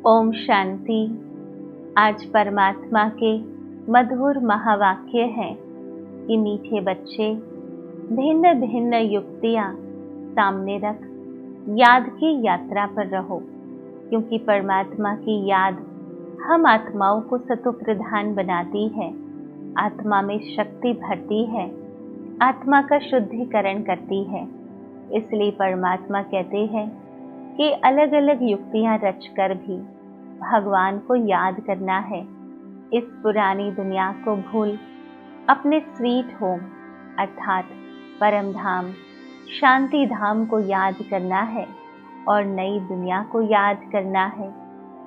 ओम शांति। आज परमात्मा के मधुर महावाक्य हैं कि मीठे बच्चे, भिन्न भिन्न युक्तियाँ सामने रख याद की यात्रा पर रहो, क्योंकि परमात्मा की याद हम आत्माओं को सतोप्रधान बनाती है, आत्मा में शक्ति भरती है, आत्मा का शुद्धिकरण करती है। इसलिए परमात्मा कहते हैं कि अलग अलग युक्तियाँ रचकर भी भगवान को याद करना है। इस पुरानी दुनिया को भूल अपने स्वीट होम अर्थात परम धाम शांति धाम को याद करना है और नई दुनिया को याद करना है,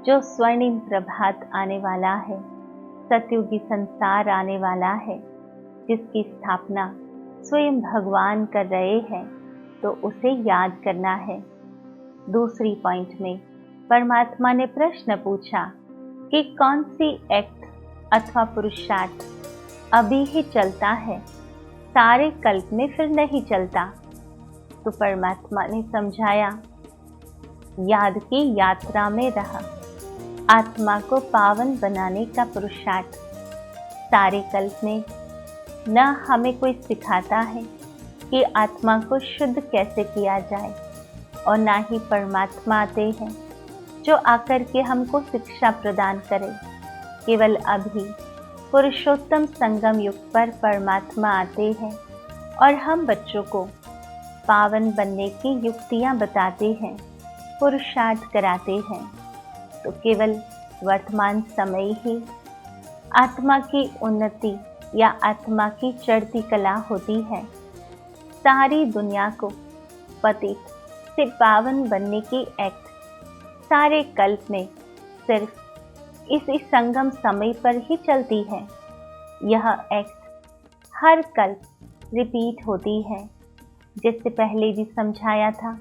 जो स्वर्णिम प्रभात आने वाला है, सतयुगी संसार आने वाला है, जिसकी स्थापना स्वयं भगवान कर रहे हैं, तो उसे याद करना है। दूसरी पॉइंट में परमात्मा ने प्रश्न पूछा कि कौन सी एक्ट अथवा पुरुषार्थ अभी ही चलता है, सारे कल्प में फिर नहीं चलता। तो परमात्मा ने समझाया, याद की यात्रा में रहा, आत्मा को पावन बनाने का पुरुषार्थ। सारे कल्प में न हमें कोई सिखाता है कि आत्मा को शुद्ध कैसे किया जाए, और ना ही परमात्मा आते हैं जो आकर के हमको शिक्षा प्रदान करे। केवल अभी पुरुषोत्तम संगम युग पर परमात्मा आते हैं और हम बच्चों को पावन बनने की युक्तियां बताते हैं, पुरुषार्थ कराते हैं। तो केवल वर्तमान समय ही आत्मा की उन्नति या आत्मा की चढ़ती कला होती है। सारी दुनिया को पतित से पावन बनने की एक्ट सारे कल्प में सिर्फ इसी संगम समय पर ही चलती है। यह एक्ट हर कल्प रिपीट होती है। जिससे पहले भी समझाया था,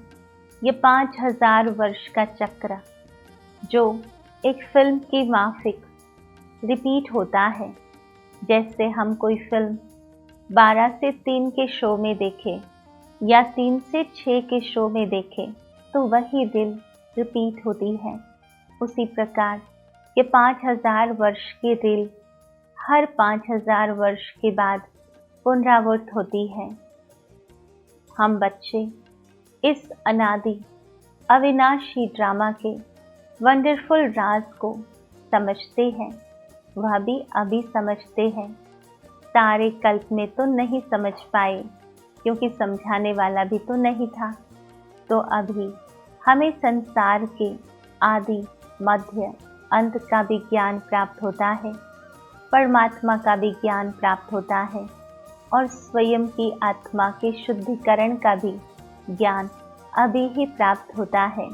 ये 5000 वर्ष का चक्र जो एक फिल्म की माफिक रिपीट होता है। जैसे हम कोई फिल्म 12 से 3 के शो में देखें या 3 से 6 के शो में देखें, तो वही दिल रिपीट होती है। उसी प्रकार ये 5000 वर्ष की रील हर 5000 वर्ष के बाद पुनरावृत्त होती है। हम बच्चे इस अनादि अविनाशी ड्रामा के वंडरफुल राज को समझते हैं, वह भी अभी समझते हैं। सारे कल्प में तो नहीं समझ पाए, क्योंकि समझाने वाला भी तो नहीं था। तो अभी हमें संसार के आदि मध्य अंत का भी ज्ञान प्राप्त होता है, परमात्मा का भी ज्ञान प्राप्त होता है, और स्वयं की आत्मा के शुद्धिकरण का भी ज्ञान अभी ही प्राप्त होता है।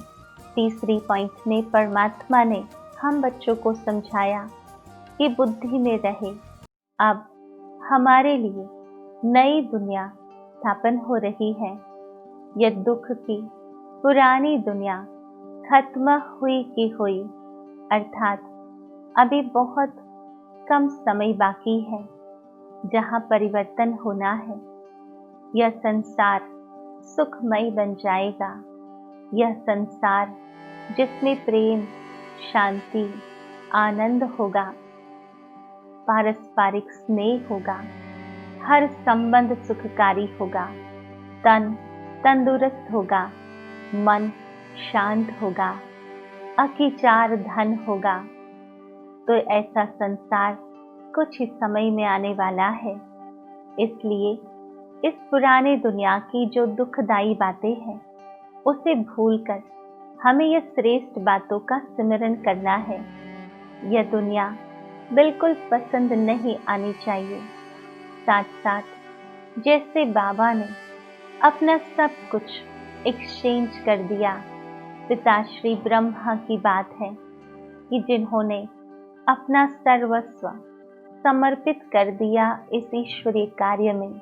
तीसरी पॉइंट में परमात्मा ने हम बच्चों को समझाया कि बुद्धि में रहे, अब हमारे लिए नई दुनिया स्थापन हो रही है। यह दुख की पुरानी दुनिया खत्म हुई की हुई, अर्थात अभी बहुत कम समय बाकी है जहाँ परिवर्तन होना है। यह संसार सुखमय बन जाएगा। यह संसार जिसमें प्रेम, शांति, आनंद होगा, पारस्परिक स्नेह होगा, हर संबंध सुखकारी होगा, तन तंदुरुस्त होगा, मन शांत होगा, अकिचार धन होगा। तो ऐसा संसार कुछ ही समय में आने वाला है। इसलिए इस पुरानी दुनिया की जो दुखदाई बातें हैं, उसे भूलकर हमें यह श्रेष्ठ बातों का सिमरन करना है। यह दुनिया बिल्कुल पसंद नहीं आनी चाहिए। साथ साथ जैसे बाबा ने अपना सब कुछ एक्सचेंज कर दिया, पिताश्री ब्रह्मा की बात है कि जिन्होंने अपना सर्वस्व समर्पित कर दिया इस ईश्वरीय कार्य में।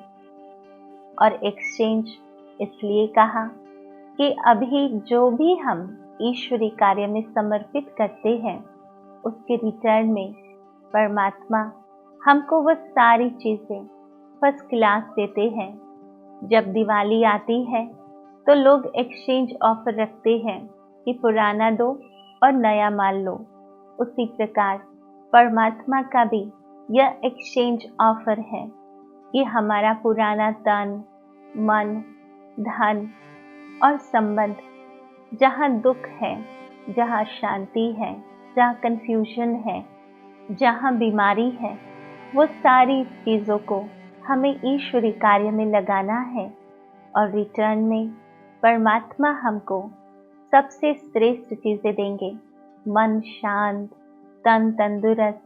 और एक्सचेंज इसलिए कहा कि अभी जो भी हम ईश्वरीय कार्य में समर्पित करते हैं, उसके रिटर्न में परमात्मा हमको वह सारी चीजें फर्स्ट क्लास देते हैं। जब दिवाली आती है तो लोग एक्सचेंज ऑफर रखते हैं कि पुराना दो और नया मान लो। उसी प्रकार परमात्मा का भी यह एक्सचेंज ऑफर है कि हमारा पुराना तन, मन, धन और संबंध, जहाँ दुख है, जहाँ शांति है, जहाँ कंफ्यूजन है, जहाँ बीमारी है, वो सारी चीज़ों को हमें ईश्वरी कार्य में लगाना है और रिटर्न में परमात्मा हमको सबसे श्रेष्ठ चीज़ें देंगे। मन शांत, तन तंदुरुस्त,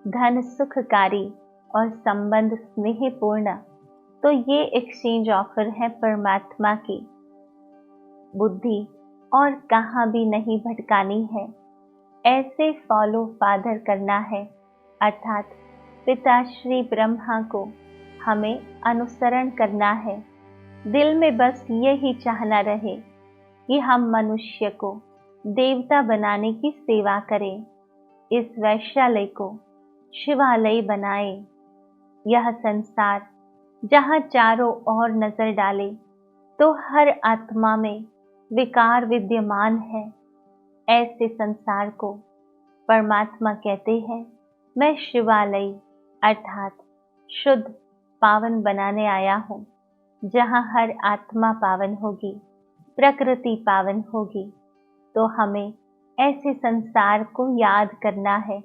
धन सुखकारी और संबंध स्नेहपूर्ण। तो ये एक्सचेंज ऑफर है परमात्मा की। बुद्धि और कहाँ भी नहीं भटकानी है, ऐसे फॉलो फादर करना है, अर्थात पिता श्री ब्रह्मा को हमें अनुसरण करना है। दिल में बस यही चाहना रहे कि हम मनुष्य को देवता बनाने की सेवा करें, इस वैश्यालय को शिवालय बनाएं। यह संसार जहाँ चारों ओर नजर डाले तो हर आत्मा में विकार विद्यमान है। ऐसे संसार को परमात्मा कहते हैं, मैं शिवालय अर्थात शुद्ध पावन बनाने आया हूँ, जहाँ हर आत्मा पावन होगी, प्रकृति पावन होगी। तो हमें ऐसे संसार को याद करना है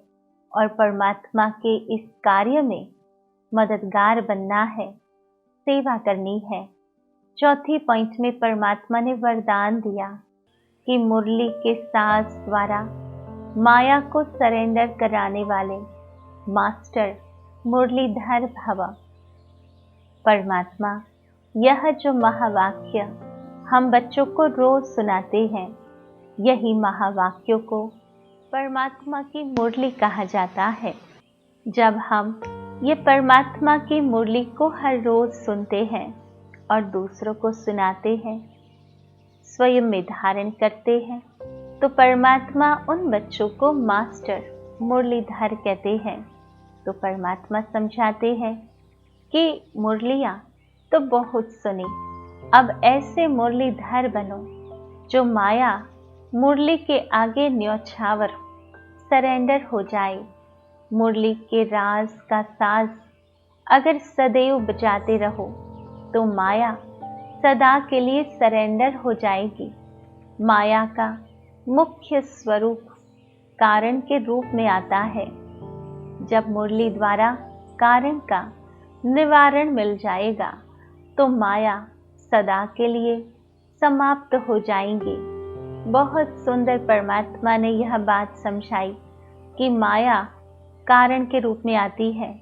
और परमात्मा के इस कार्य में मददगार बनना है, सेवा करनी है। चौथी पॉइंट में परमात्मा ने वरदान दिया कि मुरली के साज द्वारा माया को सरेंडर कराने वाले मास्टर मुरलीधर भव। परमात्मा यह जो महावाक्य हम बच्चों को रोज सुनाते हैं, यही महावाक्यों को परमात्मा की मुरली कहा जाता है। जब हम ये परमात्मा की मुरली को हर रोज सुनते हैं और दूसरों को सुनाते हैं, स्वयं में धारण करते हैं, तो परमात्मा उन बच्चों को मास्टर मुरलीधर कहते हैं। तो परमात्मा समझाते हैं कि मुरलियाँ तो बहुत सुनी, अब ऐसे मुरलीधर बनो जो माया मुरली के आगे न्यौछावर सरेंडर हो जाए। मुरली के राज का साज अगर सदैव बजाते रहो तो माया सदा के लिए सरेंडर हो जाएगी। माया का मुख्य स्वरूप कारण के रूप में आता है। जब मुरली द्वारा कारण का निवारण मिल जाएगा तो माया सदा के लिए समाप्त हो जाएंगी। बहुत सुंदर परमात्मा ने यह बात समझाई कि माया कारण के रूप में आती है,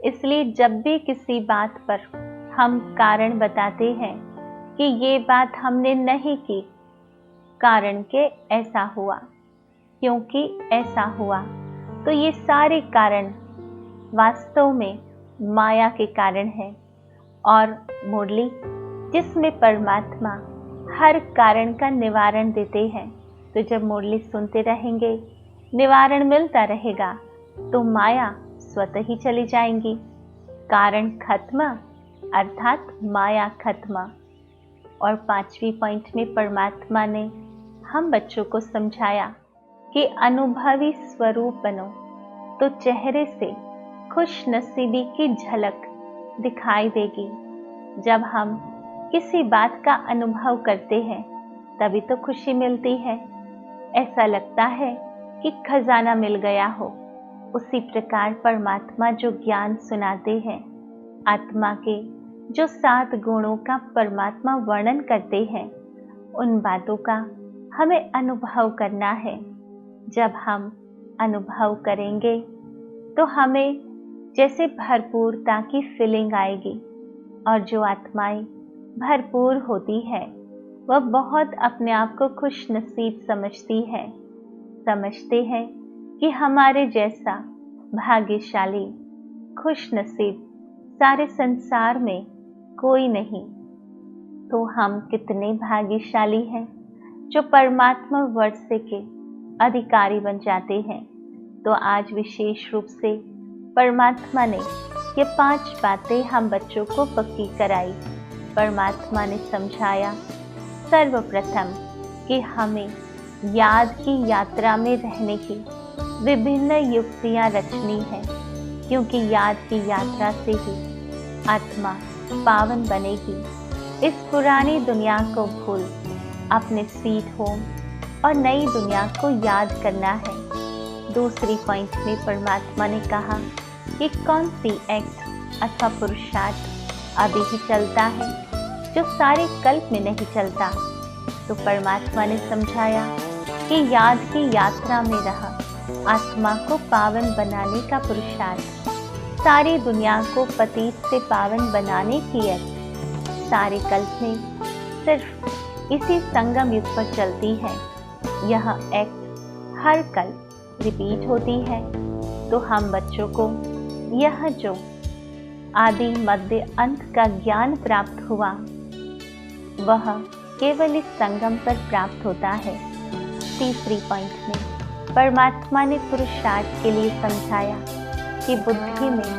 इसलिए जब भी किसी बात पर हम कारण बताते हैं कि ये बात हमने नहीं की, कारण के ऐसा हुआ, क्योंकि ऐसा हुआ, तो ये सारे कारण वास्तव में माया के कारण है। और मुरली जिसमें परमात्मा हर कारण का निवारण देते हैं, तो जब मुरली सुनते रहेंगे, निवारण मिलता रहेगा, तो माया स्वतः ही चली जाएंगी। कारण खत्म अर्थात माया खत्म। और पांचवी पॉइंट में परमात्मा ने हम बच्चों को समझाया कि अनुभवी स्वरूप बनो, तो चेहरे से खुश नसीबी की झलक दिखाई देगी। जब हम किसी बात का अनुभव करते हैं तभी तो खुशी मिलती है, ऐसा लगता है कि खजाना मिल गया हो। उसी प्रकार परमात्मा जो ज्ञान सुनाते हैं, आत्मा के जो 7 गुणों का परमात्मा वर्णन करते हैं, उन बातों का हमें अनुभव करना है। जब हम अनुभव करेंगे तो हमें जैसे भरपूरता की फीलिंग आएगी। और जो आत्माएं भरपूर होती है वह बहुत अपने आप को खुश नसीब समझती है, समझते हैं कि हमारे जैसा भाग्यशाली खुश नसीब सारे संसार में कोई नहीं। तो हम कितने भाग्यशाली हैं जो परमात्मा वर्षे के अधिकारी बन जाते हैं। तो आज विशेष रूप से परमात्मा ने ये 5 बातें हम बच्चों को पक्की कराई। परमात्मा ने समझाया सर्वप्रथम कि हमें याद की यात्रा में रहने की विभिन्न युक्तियां रचनी है, क्योंकि याद की यात्रा से ही आत्मा पावन बनेगी। इस पुरानी दुनिया को भूल अपने स्वीट होम और नई दुनिया को याद करना है। दूसरी पॉइंट में परमात्मा ने कहा कि कौन सी एक्ट अथवा पुरुषार्थ अभी ही चलता है जो सारे कल्प में नहीं चलता। तो परमात्मा ने समझाया कि याद की यात्रा में रहा आत्मा को पावन बनाने का पुरुषार्थ, सारी दुनिया को पतित से पावन बनाने की एक्ट सारे कल्प में सिर्फ इसी संगम युग पर चलती है। यह एक्ट हर कल्प रिपीट होती है। तो हम बच्चों को यह जो आदि मध्य अंत का ज्ञान प्राप्त हुआ वह केवल इस संगम पर प्राप्त होता है। तीसरी पॉइंट में परमात्मा ने पुरुषार्थ के लिए समझाया कि बुद्धि में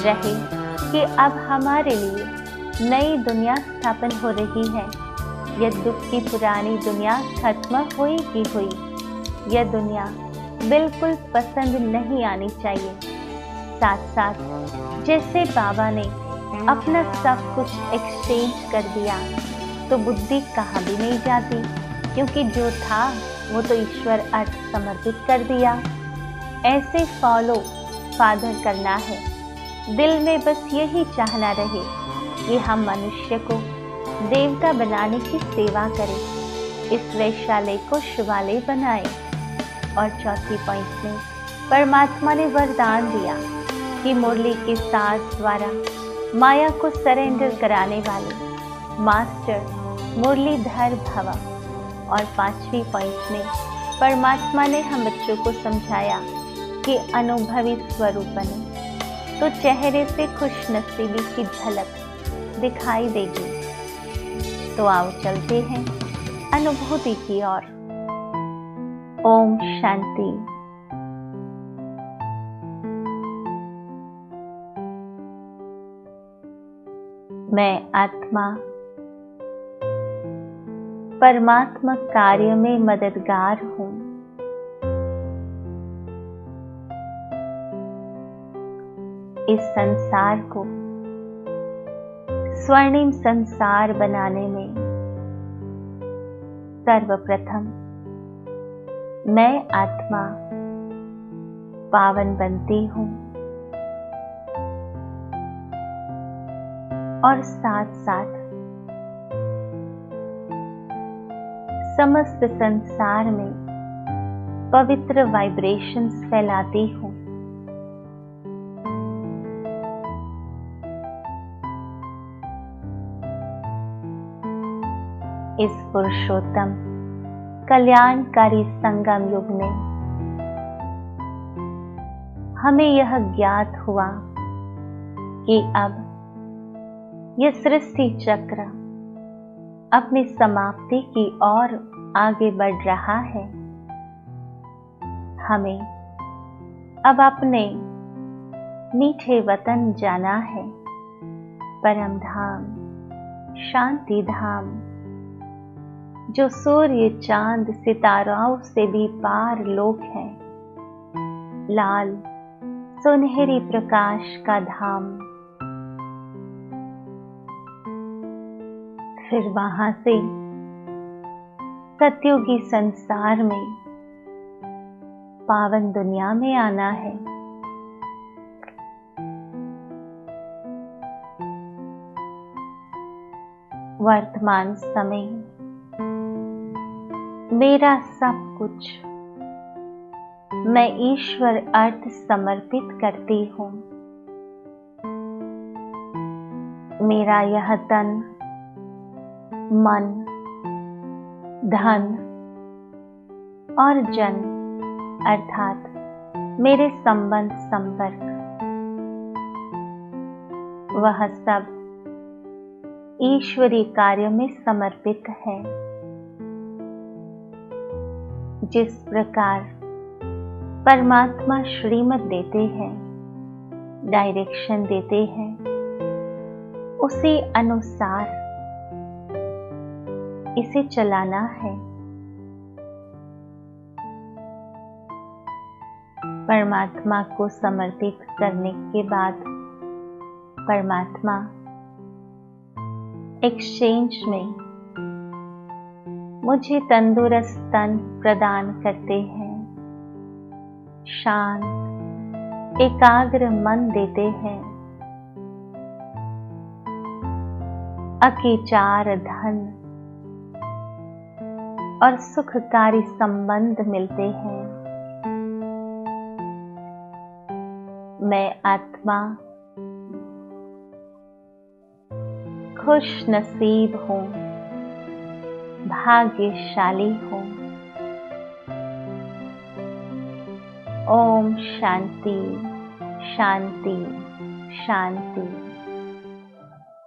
रहे कि अब हमारे लिए नई दुनिया स्थापन हो रही है। यह दुख की पुरानी दुनिया खत्म हुई की हुई, यह दुनिया बिल्कुल पसंद नहीं आनी चाहिए। साथ साथ जैसे बाबा ने अपना सब कुछ एक्सचेंज कर दिया तो बुद्धि कहाँ भी नहीं जाती, क्योंकि जो था वो तो ईश्वर अर्थ समर्पित कर दिया। ऐसे फॉलो फादर करना है। दिल में बस यही चाहना रहे कि हम मनुष्य को देवता बनाने की सेवा करें, इस वैश्यालय को शिवालय बनाएं। और चौथी पॉइंट में परमात्मा ने वरदान दिया कि मुरली के साथ द्वारा माया को सरेंडर कराने वाले मास्टर मुरलीधर भव। और पांचवी पॉइंट में परमात्मा ने हम बच्चों को समझाया कि अनुभवी स्वरूप बने तो चेहरे से खुशनसीबी की झलक दिखाई देगी। तो आओ चलते हैं अनुभूति की ओर। ओम शांति। मैं आत्मा परमात्मा कार्य में मददगार हूँ। इस संसार को स्वर्णिम संसार बनाने में सर्वप्रथम मैं आत्मा पावन बनती हूँ और साथ साथ समस्त संसार में पवित्र वाइब्रेशंस फैलाती हूँ। इस पुरुषोत्तम कल्याणकारी संगम युग में हमें यह ज्ञात हुआ कि अब यह सृष्टि चक्र अपनी समाप्ति की ओर आगे बढ़ रहा है। हमें अब अपने मीठे वतन जाना है, परम धाम, शांति धाम, जो सूर्य चांद सिताराओं से भी पार लोक है, लाल सुनहरी प्रकाश का धाम। फिर वहां से सत्युगी संसार में पावन दुनिया में आना है। वर्तमान समय मेरा सब कुछ मैं ईश्वर अर्थ समर्पित करती हूँ। मेरा यह तन, मन, धन और जन अर्थात मेरे संबंध संपर्क, वह सब ईश्वरीय कार्य में समर्पित है। जिस प्रकार परमात्मा श्रीमत देते हैं, डायरेक्शन देते हैं, उसी अनुसार इसे चलाना है। परमात्मा को समर्पित करने के बाद परमात्मा एक्सचेंज में मुझे तंदुरुस्त तन प्रदान करते हैं, शांत एकाग्र मन देते हैं, अकेचार धन और सुखकारी संबंध मिलते हैं। मैं आत्मा खुश नसीब हूँ, भाग्यशाली हूँ। ओम शांति शांति शांति।